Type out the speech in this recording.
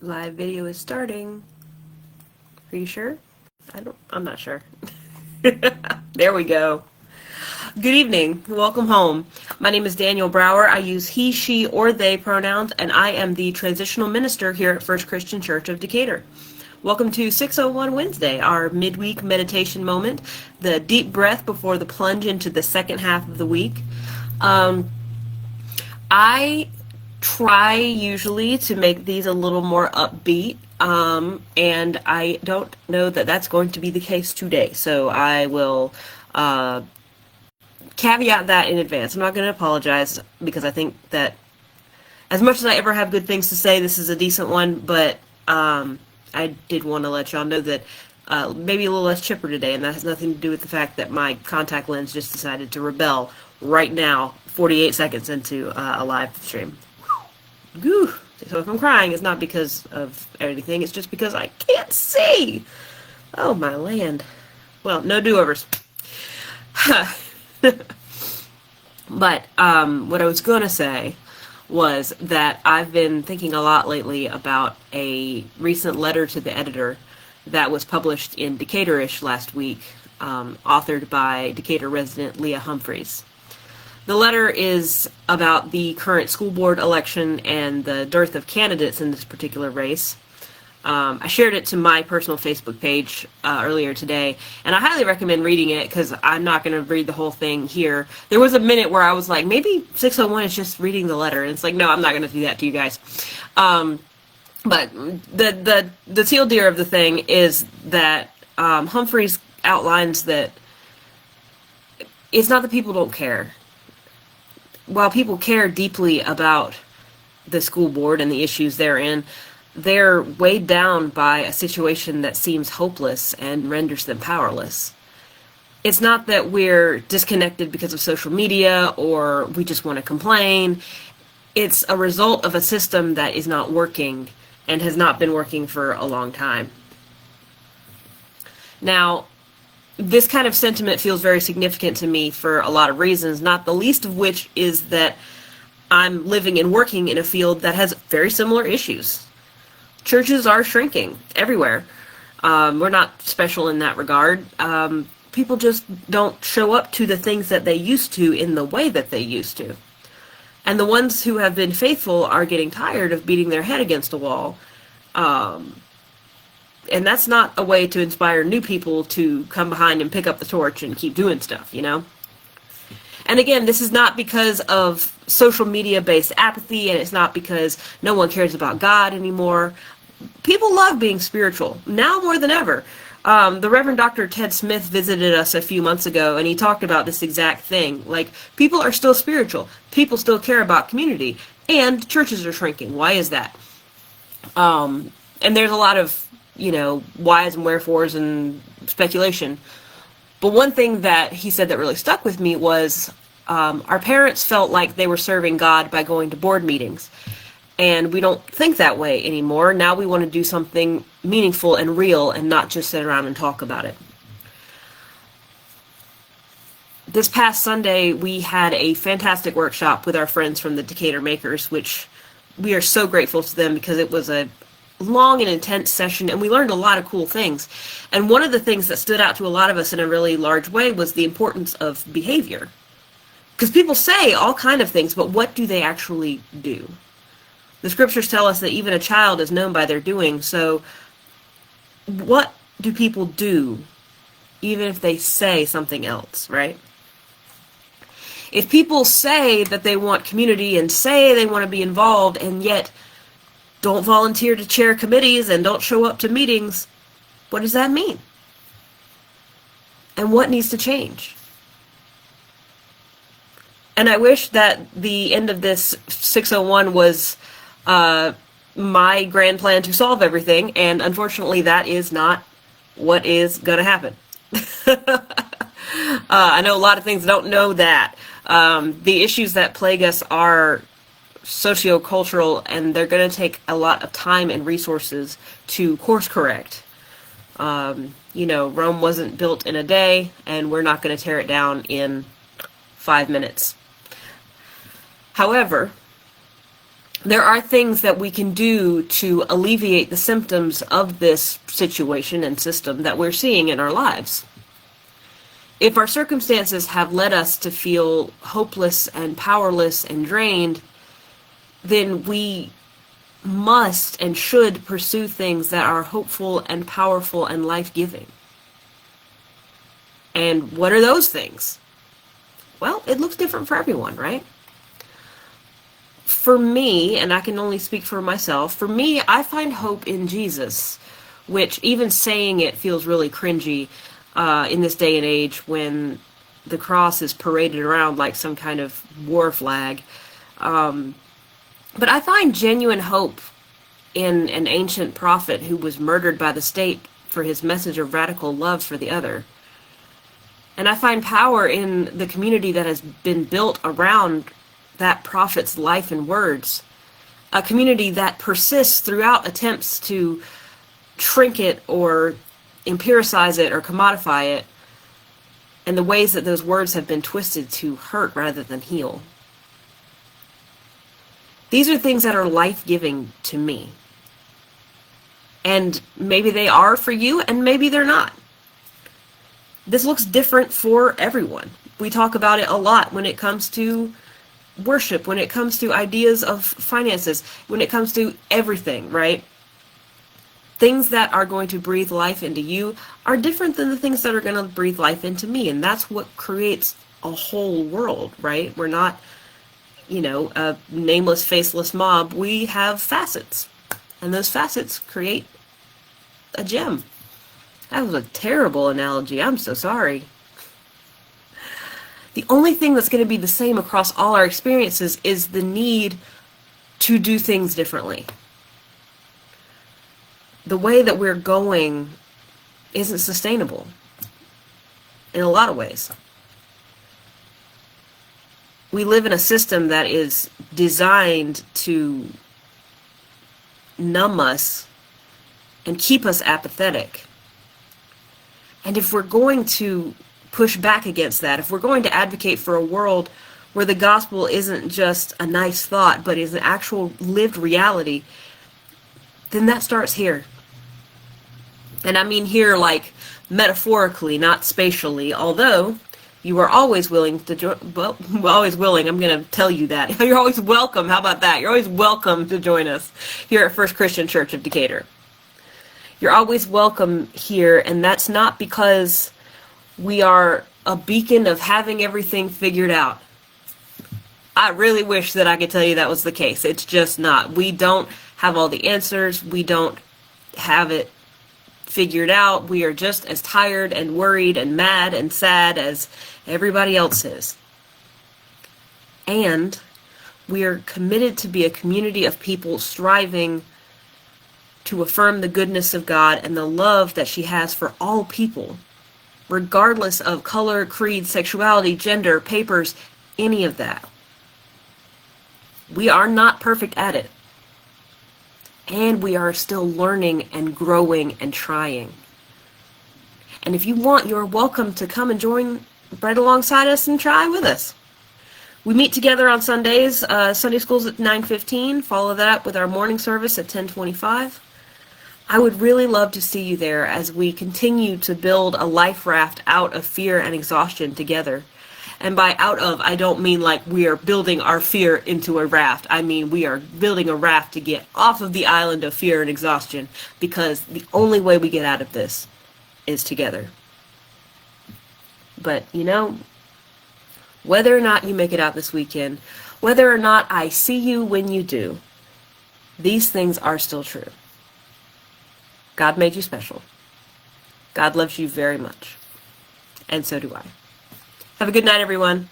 Live video is starting. Are you sure? I'm not sure. There we go. Good evening. Welcome home. My name is Daniel Brower. I use he, she, or they pronouns, and I am the transitional minister here at First Christian Church of Decatur. Welcome to 601 Wednesday, our midweek meditation moment, the deep breath before the plunge into the second half of the week. I try usually to make these a little more upbeat, and I don't know that that's going to be the case today, so I will caveat that in advance. I'm not going to apologize because I think that as much as I ever have good things to say, this is a decent one, but I did want to let y'all know that maybe a little less chipper today, and that has nothing to do with the fact that my contact lens just decided to rebel right now, 48 seconds into a live stream. Whew. So if I'm crying, it's not because of anything, it's just because I can't see. Oh, my land. Well, no do-overs. But what I was going to say was that I've been thinking a lot lately about a recent letter to the editor that was published in Decatur-ish last week, authored by Decatur resident Leah Humphreys. The letter is about the current school board election and the dearth of candidates in this particular race. I shared it to my personal Facebook page earlier today, and I highly recommend reading it because I'm not going to read the whole thing here. There was a minute where I was like, maybe 601 is just reading the letter, and it's like, no, I'm not going to do that to you guys. But the teal deer of the thing is that Humphreys outlines that it's not that people don't care. While people care deeply about the school board and the issues therein, they're weighed down by a situation that seems hopeless and renders them powerless. It's not that we're disconnected because of social media or we just want to complain. It's a result of a system that is not working and has not been working for a long time. Now, this kind of sentiment feels very significant to me for a lot of reasons, not the least of which is that I'm living and working in a field that has very similar issues. Churches are shrinking everywhere. We're not special in that regard. People just don't show up to the things that they used to in the way that they used to. And the ones who have been faithful are getting tired of beating their head against a wall. And that's not a way to inspire new people to come behind and pick up the torch and keep doing stuff, you know? And again, this is not because of social media-based apathy, and it's not because no one cares about God anymore. People love being spiritual, now more than ever. The Reverend Dr. Ted Smith visited us a few months ago, and he talked about this exact thing. Like, people are still spiritual. People still care about community. And churches are shrinking. Why is that? And there's a lot of, whys and wherefores and speculation. But one thing that he said that really stuck with me was our parents felt like they were serving God by going to board meetings. And we don't think that way anymore. Now we want to do something meaningful and real and not just sit around and talk about it. This past Sunday, we had a fantastic workshop with our friends from the Decatur Makers, which we are so grateful to them because it was a long and intense session, and we learned a lot of cool things. And one of the things that stood out to a lot of us in a really large way was the importance of behavior. Because people say all kind of things, but what do they actually do? The scriptures tell us that even a child is known by their doing, so what do people do, even if they say something else, right? If people say that they want community and say they want to be involved, and yet don't volunteer to chair committees and don't show up to meetings, what does that mean? And what needs to change? And I wish that the end of this 601 was my grand plan to solve everything, and unfortunately that is not what is going to happen. I know a lot of things don't know that. The issues that plague us are sociocultural, and they're going to take a lot of time and resources to course correct. Rome wasn't built in a day, and we're not going to tear it down in 5 minutes. However, There are things that we can do to alleviate the symptoms of this situation and system that we're seeing in our lives. If our circumstances have led us to feel hopeless and powerless and drained, then we must and should pursue things that are hopeful and powerful and life-giving. And what are those things? Well, it looks different for everyone, right? For me, and I can only speak for myself, for me, I find hope in Jesus, which even saying it feels really cringy in this day and age when the cross is paraded around like some kind of war flag. But I find genuine hope in an ancient prophet who was murdered by the state for his message of radical love for the other. And I find power in the community that has been built around that prophet's life and words. A community that persists throughout attempts to shrink it or empiricize it or commodify it, and the ways that those words have been twisted to hurt rather than heal. These are things that are life-giving to me. And maybe they are for you, and maybe they're not. This looks different for everyone. We talk about it a lot when it comes to worship, when it comes to ideas of finances, when it comes to everything, right? Things that are going to breathe life into you are different than the things that are going to breathe life into me. And that's what creates a whole world, right? We're not, a nameless, faceless mob. We have facets. And those facets create a gem. That was a terrible analogy. I'm so sorry. The only thing that's going to be the same across all our experiences is the need to do things differently. The way that we're going isn't sustainable in a lot of ways. We live in a system that is designed to numb us and keep us apathetic. And if we're going to push back against that, if we're going to advocate for a world where the gospel isn't just a nice thought, but is an actual lived reality, then that starts here. And I mean here like metaphorically, not spatially, although you are always willing to join. Well, always willing, I'm going to tell you that. You're always welcome. How about that? You're always welcome to join us here at First Christian Church of Decatur. You're always welcome here, and that's not because we are a beacon of having everything figured out. I really wish that I could tell you that was the case. It's just not. We don't have all the answers. We don't have it figured out. We are just as tired and worried and mad and sad as everybody else is. And we are committed to be a community of people striving to affirm the goodness of God and the love that she has for all people, regardless of color, creed, sexuality, gender, papers, any of that. We are not perfect at it. And we are still learning and growing and trying. And if you want, you're welcome to come and join right alongside us and try with us. We meet together on Sundays. Sunday school's at 9:15. Follow that up with our morning service at 10:25. I would really love to see you there as we continue to build a life raft out of fear and exhaustion together. And by out of, I don't mean like we are building our fear into a raft. I mean we are building a raft to get off of the island of fear and exhaustion, because the only way we get out of this is together. But, whether or not you make it out this weekend, whether or not I see you when you do, these things are still true. God made you special. God loves you very much. And so do I. Have a good night, everyone.